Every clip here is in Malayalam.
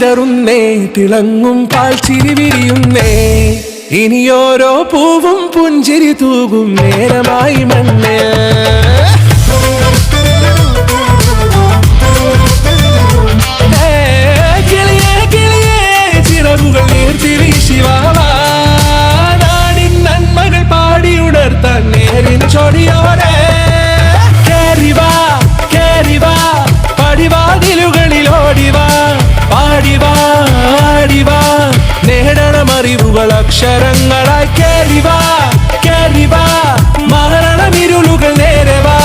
വിടരുന്നേ, തിളങ്ങും പാൽച്ചിരി വിരിയുന്നേ. ഇനിയോരോ പൂവും പുഞ്ചിരി തൂകും നേരമായി മണ്ണ്. കിളിയേ കിളിയേ ചിറകുകൾ നീർത്തി വീശിവാവാ, നാടിൻ നന്മകൾ പാടിയുണർത്താൻ നേരിൻ ചൊടിയോടെ. കേറിവാ കേറിവാ പടിവാതിലുകളിൽ ഓടിവാ, പാടിവാ ആടിവാ നേടണമറിവുകൾ അക്ഷരങ്ങളായി. കേറിവാ കേറിവാ മരണമിരുളുകൾ നേരവാ,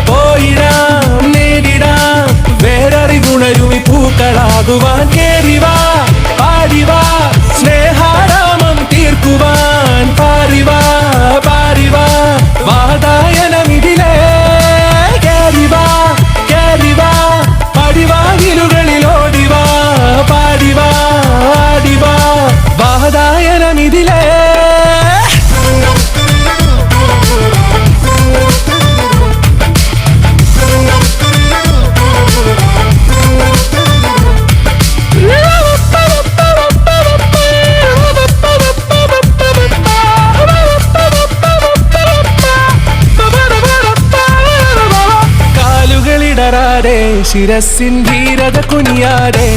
പോയിടാം നേടിടാം വേററിവുണരുമി പൂക്കളാകുവാൻ. കേറിവാ പാടിവാ സ്നേഹാരാമം തീർക്കുവാൻ, പാറിവാ പാറിവാ വാതായനമിതിലേ. കേറിവാ കേറിവാ പടിവാതിലുകളിൽ ഓടിവാ, പാടിവാ ആടിവാ വാതായനമിതിലേ. കാലുകളിടറാതെ ശിരസിൻ ധീരത കുനിയാതെ,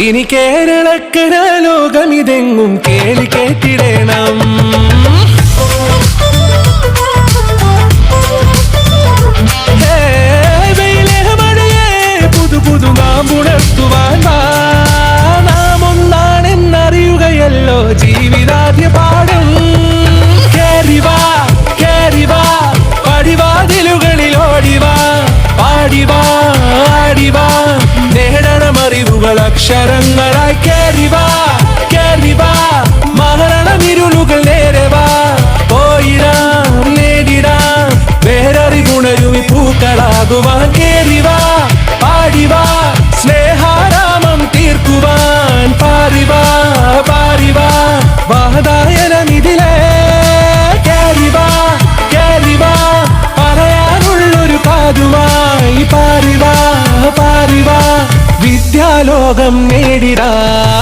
ഇനി കേരളക്കര ലോകമിതെങ്ങും കേളി കേട്ടിടണം. വെയിലേ മഴയേ പുതു പുതു നാം ഉണർത്തുവാൻ വാ, നാം ഒന്നാണെന്നറിയുകയല്ലോ ജീവിതാദ്യ പാഠം. കേറിവാ കേറിവാ പടിവാതിലുകളിൽ ഓടിവാ, പാടിവാ ആടിവാ നേടണമറിവുകൾ അക്ഷരങ്ങളായി. കേറിവാ കേറിവാ മരണമിരുളുകൾ നേരവാ, പോയിടാം നേടിടാം വേററിവുണരുമി പൂക്കളാകുവാൻ. കേറിവാ പാടിവാ സ്നേഹാരാമം തീർക്കുവാൻ, പാറിവാ പാറിവാ വാതായനമിതിലേ. കേറിവാ കേറിവാ പറയാനുള്ളൊരു കാതുമായി, പാറിവാ പാറിവാ വിദ്യാലോകം നേടിടാം.